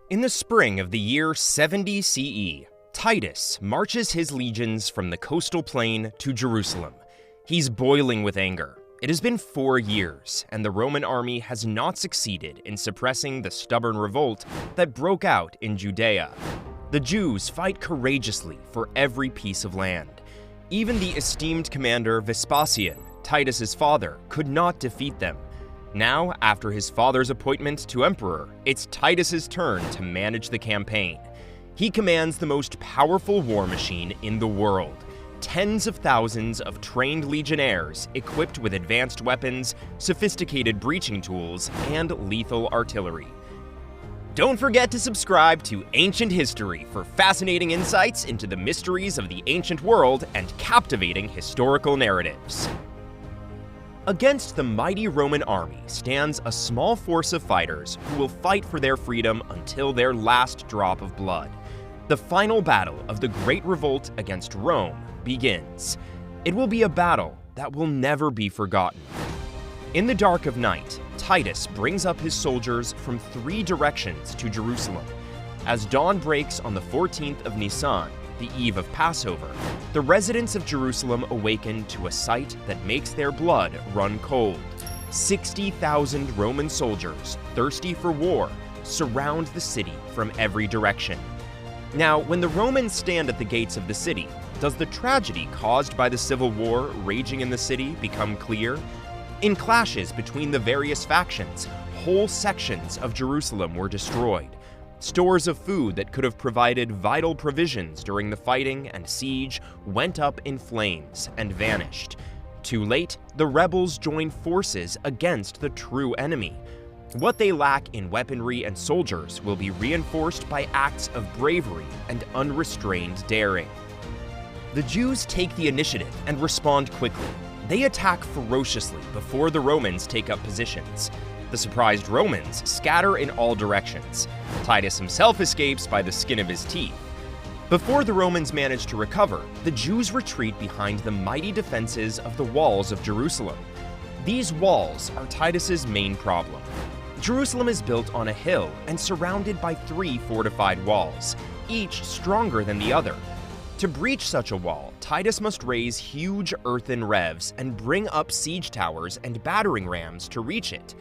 In the spring of the year 70 CE, Titus marches his legions from the coastal plain to Jerusalem. He's boiling with anger. It has been 4 years, and the Roman army has not succeeded in suppressing the stubborn revolt that broke out in Judea. The Jews fight courageously for every piece of land. Even the esteemed commander Vespasian, Titus's father, could not defeat them. Now, after his father's appointment to emperor, it's Titus's turn to manage the campaign. He commands the most powerful war machine in the world. Tens of thousands of trained legionnaires equipped with advanced weapons, sophisticated breaching tools, and lethal artillery. Don't forget to subscribe to Ancient History for fascinating insights into the mysteries of the ancient world and captivating historical narratives. Against the mighty Roman army stands a small force of fighters who will fight for their freedom until their last drop of blood. The final battle of the Great Revolt against Rome begins. It will be a battle that will never be forgotten. In the dark of night, Titus brings up his soldiers from 3 directions to Jerusalem. As dawn breaks on the 14th of Nisan, the eve of Passover, the residents of Jerusalem awaken to a sight that makes their blood run cold. 60,000 Roman soldiers, thirsty for war, surround the city from every direction. Now, when the Romans stand at the gates of the city, does the tragedy caused by the civil war raging in the city become clear? In clashes between the various factions, whole sections of Jerusalem were destroyed. Stores of food that could have provided vital provisions during the fighting and siege went up in flames and vanished. Too late, the rebels joined forces against the true enemy. What they lack in weaponry and soldiers will be reinforced by acts of bravery and unrestrained daring. The Jews take the initiative and respond quickly. They attack ferociously before the Romans take up positions. The surprised Romans scatter in all directions. Titus himself escapes by the skin of his teeth. Before the Romans manage to recover, the Jews retreat behind the mighty defenses of the walls of Jerusalem. These walls are Titus's main problem. Jerusalem is built on a hill and surrounded by 3 fortified walls, each stronger than the other. To breach such a wall, Titus must raise huge earthen revs and bring up siege towers and battering rams to reach it.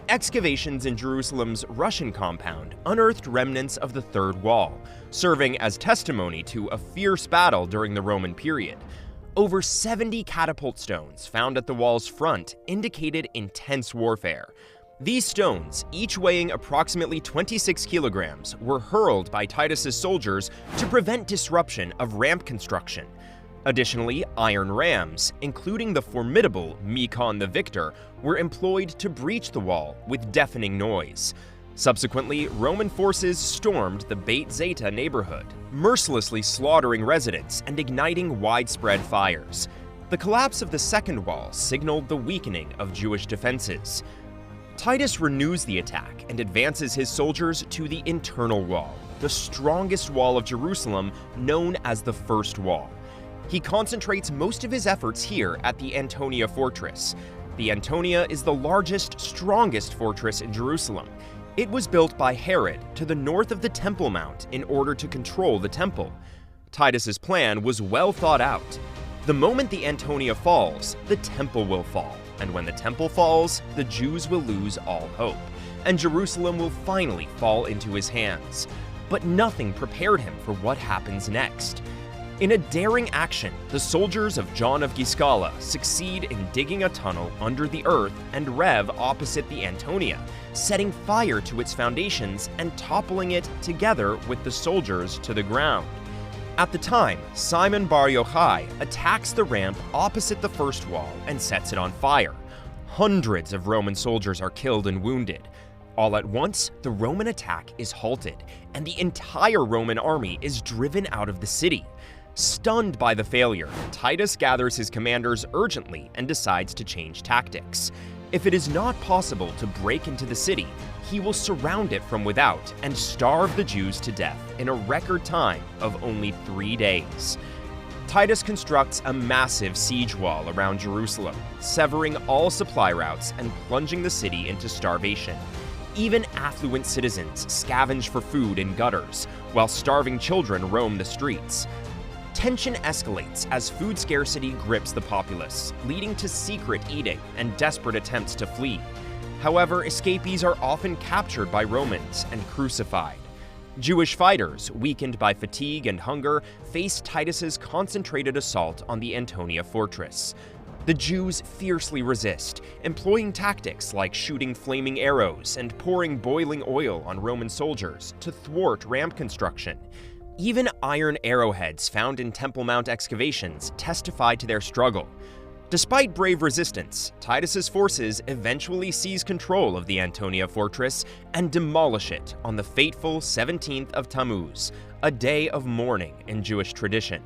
Excavations in Jerusalem's Russian compound unearthed remnants of the 3rd wall, serving as testimony to a fierce battle during the Roman period. Over 70 catapult stones found at the wall's front indicated intense warfare. These stones, each weighing approximately 26 kilograms, were hurled by Titus's soldiers to prevent disruption of ramp construction. Additionally, iron rams, including the formidable Mekon the Victor, were employed to breach the wall with deafening noise. Subsequently, Roman forces stormed the Beit Zeta neighborhood, mercilessly slaughtering residents and igniting widespread fires. The collapse of the 2nd wall signaled the weakening of Jewish defenses. Titus renews the attack and advances his soldiers to the internal wall, the strongest wall of Jerusalem, known as the First Wall. He concentrates most of his efforts here at the Antonia fortress. The Antonia is the largest, strongest fortress in Jerusalem. It was built by Herod to the north of the Temple Mount in order to control the temple. Titus's plan was well thought out. The moment the Antonia falls, the temple will fall. And when the temple falls, the Jews will lose all hope, and Jerusalem will finally fall into his hands. But nothing prepared him for what happens next. In a daring action, the soldiers of John of Giscala succeed in digging a tunnel under the earth and rev opposite the Antonia, setting fire to its foundations and toppling it together with the soldiers to the ground. At the time, Simon Bar Yochai attacks the ramp opposite the first wall and sets it on fire. Hundreds of Roman soldiers are killed and wounded. All at once, the Roman attack is halted, and the entire Roman army is driven out of the city. Stunned by the failure, Titus gathers his commanders urgently and decides to change tactics. If it is not possible to break into the city, he will surround it from without and starve the Jews to death in a record time of only 3 days. Titus constructs a massive siege wall around Jerusalem, severing all supply routes and plunging the city into starvation. Even affluent citizens scavenge for food in gutters, while starving children roam the streets. Tension escalates as food scarcity grips the populace, leading to secret eating and desperate attempts to flee. However, escapees are often captured by Romans and crucified. Jewish fighters, weakened by fatigue and hunger, face Titus's concentrated assault on the Antonia fortress. The Jews fiercely resist, employing tactics like shooting flaming arrows and pouring boiling oil on Roman soldiers to thwart ramp construction. Even iron arrowheads found in Temple Mount excavations testify to their struggle. Despite brave resistance, Titus's forces eventually seize control of the Antonia fortress and demolish it on the fateful 17th of Tammuz, a day of mourning in Jewish tradition.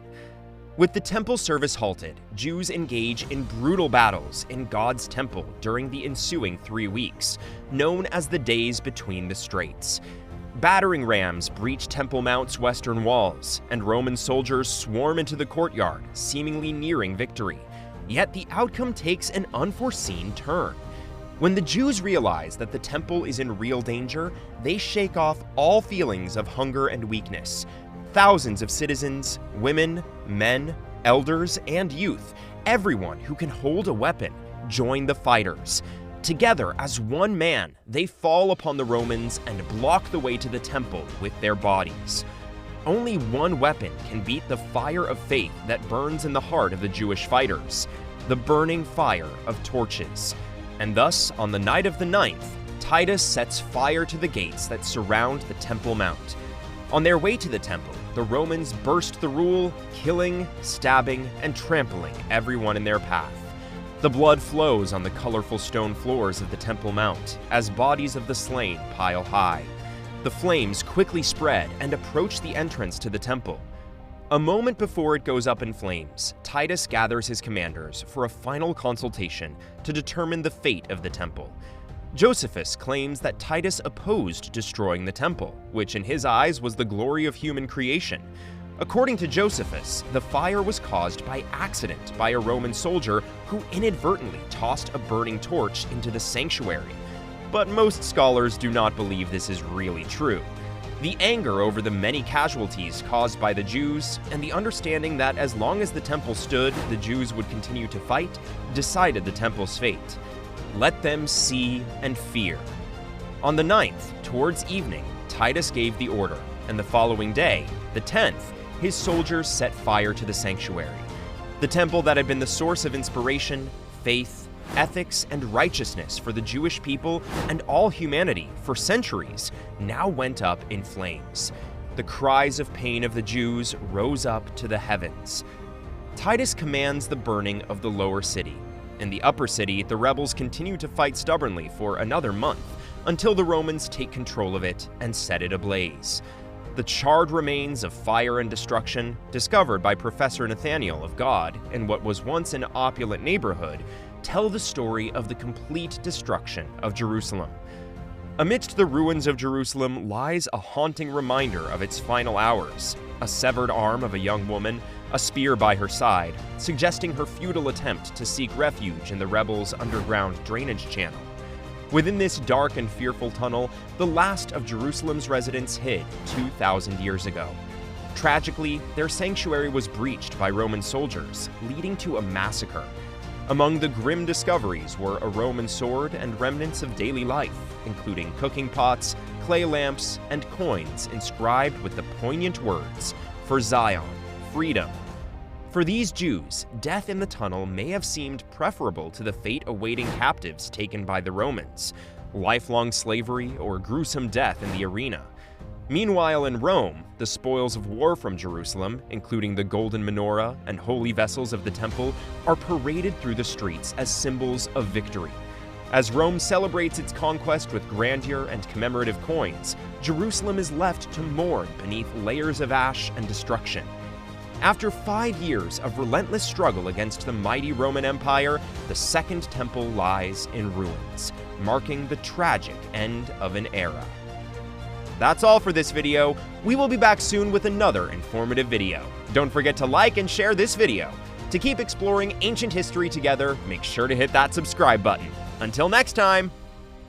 With the temple service halted, Jews engage in brutal battles in God's temple during the ensuing 3 weeks, known as the Days Between the Straits. Battering rams breach Temple Mount's western walls, and Roman soldiers swarm into the courtyard, seemingly nearing victory. Yet the outcome takes an unforeseen turn. When the Jews realize that the temple is in real danger, they shake off all feelings of hunger and weakness. Thousands of citizens, women, men, elders, and youth, everyone who can hold a weapon, join the fighters. Together, as one man, they fall upon the Romans and block the way to the temple with their bodies. Only one weapon can beat the fire of faith that burns in the heart of the Jewish fighters, the burning fire of torches. And thus, on the night of the 9th, Titus sets fire to the gates that surround the Temple Mount. On their way to the temple, the Romans burst the rule, killing, stabbing, and trampling everyone in their path. The blood flows on the colorful stone floors of the Temple Mount as bodies of the slain pile high. The flames quickly spread and approach the entrance to the temple. A moment before it goes up in flames, Titus gathers his commanders for a final consultation to determine the fate of the temple. Josephus claims that Titus opposed destroying the temple, which in his eyes was the glory of human creation. According to Josephus, the fire was caused by accident by a Roman soldier who inadvertently tossed a burning torch into the sanctuary. But most scholars do not believe this is really true. The anger over the many casualties caused by the Jews, and the understanding that as long as the temple stood, the Jews would continue to fight, decided the temple's fate. Let them see and fear. On the 9th, towards evening, Titus gave the order, and the following day, the 10th, his soldiers set fire to the sanctuary. The temple that had been the source of inspiration, faith, ethics, and righteousness for the Jewish people and all humanity for centuries now went up in flames. The cries of pain of the Jews rose up to the heavens. Titus commands the burning of the lower city. In the upper city, the rebels continue to fight stubbornly for another month until the Romans take control of it and set it ablaze. The charred remains of fire and destruction, discovered by Professor Nathaniel of God in what was once an opulent neighborhood, tell the story of the complete destruction of Jerusalem. Amidst the ruins of Jerusalem lies a haunting reminder of its final hours: a severed arm of a young woman, a spear by her side, suggesting her futile attempt to seek refuge in the rebels' underground drainage channel. Within this dark and fearful tunnel, the last of Jerusalem's residents hid 2,000 years ago. Tragically, their sanctuary was breached by Roman soldiers, leading to a massacre. Among the grim discoveries were a Roman sword and remnants of daily life, including cooking pots, clay lamps, and coins inscribed with the poignant words, "For Zion, freedom." For these Jews, death in the tunnel may have seemed preferable to the fate awaiting captives taken by the Romans, lifelong slavery or gruesome death in the arena. Meanwhile, in Rome, the spoils of war from Jerusalem, including the golden menorah and holy vessels of the temple, are paraded through the streets as symbols of victory. As Rome celebrates its conquest with grandeur and commemorative coins, Jerusalem is left to mourn beneath layers of ash and destruction. After 5 years of relentless struggle against the mighty Roman Empire, the Second Temple lies in ruins, marking the tragic end of an era. That's all for this video. We will be back soon with another informative video. Don't forget to like and share this video. To keep exploring ancient history together, make sure to hit that subscribe button. Until next time!